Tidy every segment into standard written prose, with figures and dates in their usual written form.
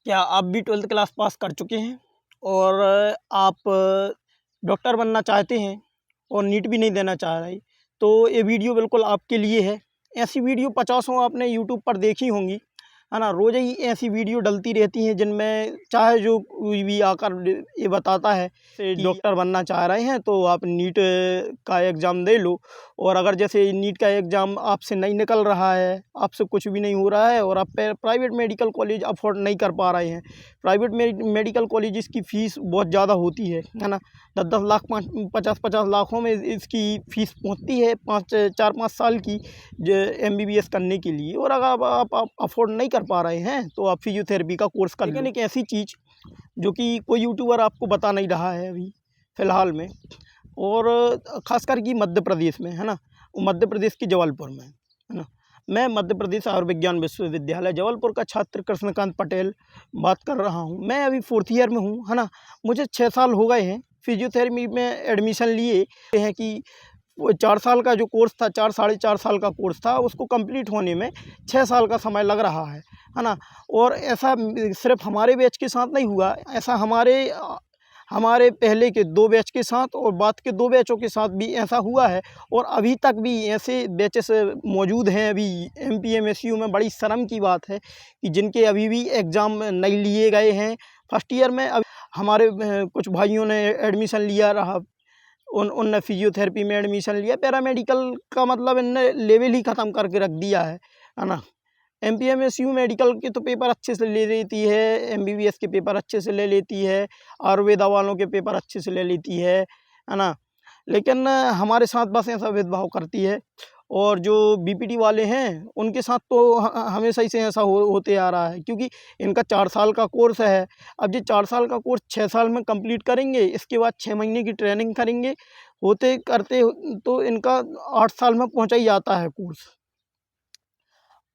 क्या आप भी 12th क्लास पास कर चुके हैं और आप डॉक्टर बनना चाहते हैं और नीट भी नहीं देना चाह रहे, तो ये वीडियो बिल्कुल आपके लिए है। ऐसी वीडियो पचासों आपने यूट्यूब पर देखी होंगी, है ना। रोज़ ही ऐसी वीडियो डलती रहती हैं जिनमें चाहे जो कोई भी आकर ये बताता है कि डॉक्टर बनना चाह रहे हैं तो आप नीट का एग्ज़ाम दे लो। और अगर जैसे नीट का एग्ज़ाम आपसे नहीं निकल रहा है, आपसे कुछ भी नहीं हो रहा है और आप प्राइवेट मेडिकल कॉलेज अफोर्ड नहीं कर पा रहे हैं, प्राइवेट मेडिकल कॉलेजेस की फ़ीस बहुत ज़्यादा होती है ना। 10-10 लाख 50-50 लाखों में इसकी फ़ीस पहुंचती है 4-5 साल की जो MBBS करने के लिए। और अगर आप अफोर्ड नहीं कर पा रहे हैं तो आप फिजियोथेरेपी का कोर्स कर लो। लेकिन एक ऐसी चीज़ जो कि कोई यूट्यूबर आपको बता नहीं रहा है अभी फ़िलहाल में, और ख़ासकर कि मध्य प्रदेश में, है ना। मध्य प्रदेश के जबलपुर में, है ना। मैं मध्य प्रदेश आयुर्विज्ञान विश्वविद्यालय जबलपुर का छात्र कृष्णकांत पटेल बात कर रहा हूँ। मैं अभी 4th ईयर में हूँ, है ना। मुझे 6 साल हो गए हैं फिजियोथेरेपी में एडमिशन लिए हैं कि वो 4 साल का जो कोर्स था, 4 साढ़े 4 साल का कोर्स था, उसको कंप्लीट होने में 6 साल का समय लग रहा है ना। और ऐसा सिर्फ हमारे बैच के साथ नहीं हुआ, ऐसा हमारे पहले के 2 बैच के साथ और बाद के 2 बैचों के साथ भी ऐसा हुआ है। और अभी तक भी ऐसे बैचेस मौजूद हैं अभी MPMSU में। बड़ी शर्म की बात है कि जिनके अभी भी एग्ज़ाम नहीं लिए गए हैं। फर्स्ट ईयर में अब हमारे कुछ भाइयों ने एडमिशन लिया रहा, उनने फिजियोथेरेपी में एडमिशन लिया। पैरामेडिकल का मतलब इनने लेवल ही ख़त्म करके रख दिया है ना। MPMSU मेडिकल के तो पेपर अच्छे से ले लेती है, MBBS के पेपर अच्छे से ले लेती है, आयुर्वेदा वालों के पेपर अच्छे से ले लेती है ना। लेकिन हमारे साथ बस ऐसा भेदभाव करती है। और जो BPT वाले हैं उनके साथ तो हमेशा ही से ऐसा होते आ रहा है, क्योंकि इनका 4 साल का कोर्स है। अब ये 4 साल का कोर्स 6 साल में कंप्लीट करेंगे, इसके बाद 6 महीने की ट्रेनिंग करेंगे, होते करते तो इनका 8 साल में पहुंचा ही जाता है कोर्स।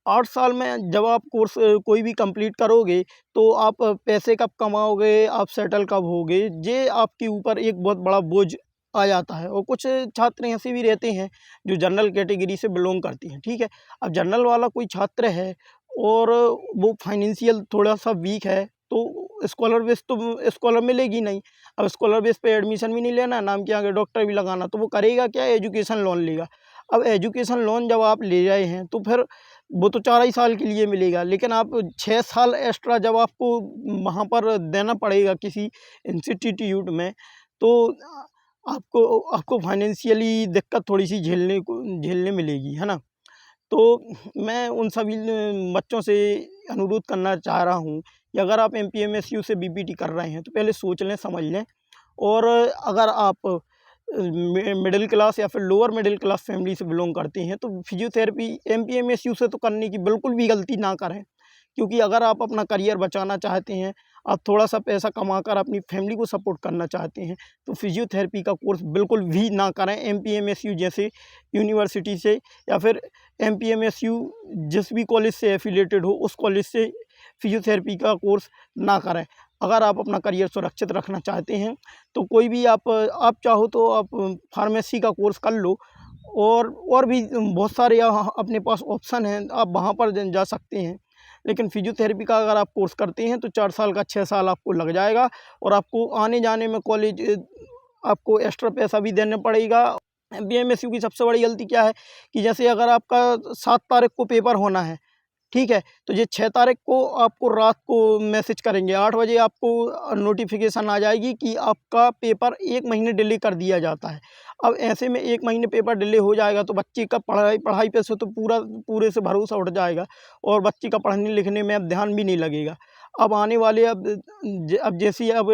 8 साल में जब आप कोर्स कोई भी कंप्लीट करोगे तो आप पैसे कब कमाओगे, आप सेटल कब होगे, ये आपके ऊपर एक बहुत बड़ा बोझ आ जाता है। और कुछ छात्र ऐसे भी रहते हैं जो जनरल कैटेगरी से बिलोंग करती हैं, ठीक है। अब जनरल वाला कोई छात्र है और वो फाइनेंशियल थोड़ा सा वीक है तो स्कॉलर मिलेगी नहीं। अब स्कॉलर बेस पे एडमिशन भी नहीं लेना, नाम के आगे डॉक्टर भी लगाना, तो वो करेगा क्या, एजुकेशन लोन लेगा। अब एजुकेशन लोन जब आप ले रहे हैं तो फिर वो तो 4 ही साल के लिए मिलेगा, लेकिन आप 6 साल एक्स्ट्रा जब आपको वहाँ पर देना पड़ेगा किसी इंस्टीट्यूट में, तो आपको आपको फाइनेंशियली दिक्कत थोड़ी-सी झेलने मिलेगी, है ना। तो मैं उन सभी बच्चों से अनुरोध करना चाह रहा हूँ कि अगर आप MPMSU से BPT कर रहे हैं तो पहले सोच लें, समझ लें। और अगर आप मिडिल क्लास या फिर लोअर मिडिल क्लास फैमिली से बिलोंग करते हैं तो फिजियोथेरेपी MPMSU से तो करने की बिल्कुल भी गलती ना करें। क्योंकि अगर आप अपना करियर बचाना चाहते हैं, आप थोड़ा सा पैसा कमाकर अपनी फैमिली को सपोर्ट करना चाहते हैं, तो फिजियोथेरेपी का कोर्स बिल्कुल भी ना करें। MPMSU जैसे यूनिवर्सिटी से या फिर MPMSU जिस भी कॉलेज से एफिलेटेड हो उस कॉलेज से फिजियोथेरेपी का कोर्स ना करें। अगर आप अपना करियर सुरक्षित रखना चाहते हैं तो कोई भी आप चाहो तो आप फार्मेसी का कोर्स कर लो। और भी बहुत सारे अपने पास ऑप्शन हैं, आप वहाँ पर जा सकते हैं। लेकिन फिजियोथेरेपी का अगर आप कोर्स करते हैं तो 4 साल का 6 साल आपको लग जाएगा और आपको आने जाने में कॉलेज आपको एक्स्ट्रा पैसा भी देना पड़ेगा। MPMSU की सबसे बड़ी गलती क्या है कि जैसे अगर आपका 7 तारीख को पेपर होना है, ठीक है, तो ये 6 तारीख को आपको रात को मैसेज करेंगे, 8 बजे आपको नोटिफिकेशन आ जाएगी कि आपका पेपर 1 महीने डिले कर दिया जाता है। अब ऐसे में 1 महीने पेपर डिले हो जाएगा तो बच्चे का पढ़ाई पे से तो पूरे से भरोसा उठ जाएगा और बच्चे का पढ़ने लिखने में अब ध्यान भी नहीं लगेगा। अब आने वाले अब जैसे अब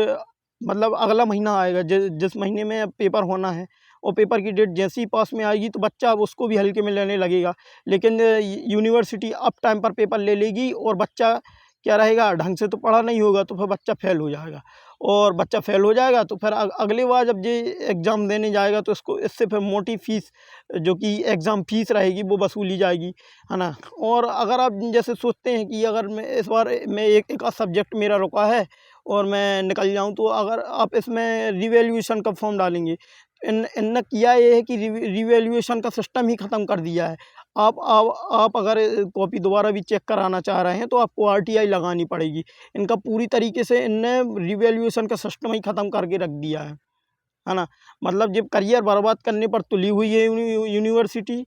मतलब अगला महीना आएगा जिस महीने में अब पेपर होना है और पेपर की डेट जैसे ही पास में आएगी तो बच्चा अब उसको भी हल्के में लेने लगेगा। लेकिन यूनिवर्सिटी अप टाइम पर पेपर ले लेगी और बच्चा क्या रहेगा, ढंग से तो पढ़ा नहीं होगा तो फिर बच्चा फेल हो जाएगा। और बच्चा फेल हो जाएगा तो फिर अगली बार जब ये एग्ज़ाम देने जाएगा तो इससे फिर मोटी फ़ीस जो कि एग्ज़ाम फ़ीस रहेगी वो वसूली जाएगी, है ना। और अगर आप जैसे सोचते हैं कि अगर मैं इस बार मैं एक आध सब्जेक्ट मेरा रुका है और मैं निकल जाऊँ, तो अगर आप इसमें रिवैल्यूएशन का फॉर्म डालेंगे, इनने किया ये है कि रिवैल्यूएशन का सिस्टम ही ख़त्म कर दिया है। आप अगर कॉपी दोबारा भी चेक कराना चाह रहे हैं तो आपको आरटीआई लगानी पड़ेगी। इनका पूरी तरीके से इनने रिवैल्यूएशन का सिस्टम ही ख़त्म करके रख दिया है ना? मतलब जब करियर बर्बाद करने पर तुली हुई है यूनिवर्सिटी।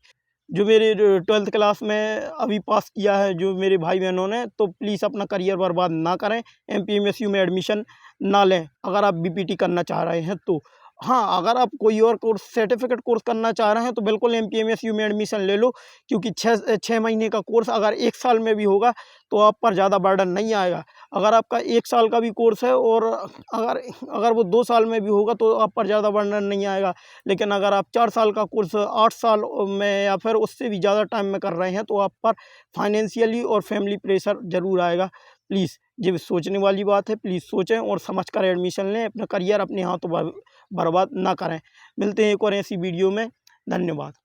जो मेरे 12th क्लास में अभी पास किया है जो मेरे भाई बहनों ने, तो प्लीज़ अपना करियर बर्बाद ना करें, एमपीएमएसयू में एडमिशन ना लें अगर आप बीपीटी करना चाह रहे हैं तो। हाँ, अगर आप कोई और कोर्स सर्टिफिकेट कोर्स करना चाह रहे हैं तो बिल्कुल एमपीएमएसयू में एडमिशन ले लो, क्योंकि 6 महीने का कोर्स अगर 1 साल में भी होगा तो आप पर ज़्यादा बर्डन नहीं आएगा। अगर आपका 1 साल का भी कोर्स है और अगर अगर वो 2 साल में भी होगा तो आप पर ज़्यादा बर्डन नहीं आएगा। लेकिन अगर आप 4 साल का कोर्स 8 साल में या फिर उससे भी ज़्यादा टाइम में कर रहे हैं तो आप पर फाइनेंशियली और फैमिली प्रेशर ज़रूर आएगा। प्लीज़ ये सोचने वाली बात है, प्लीज़ सोचें और समझ कर एडमिशन लें, अपना करियर अपने हाथों बर्बाद ना करें। मिलते हैं एक और ऐसी वीडियो में। धन्यवाद।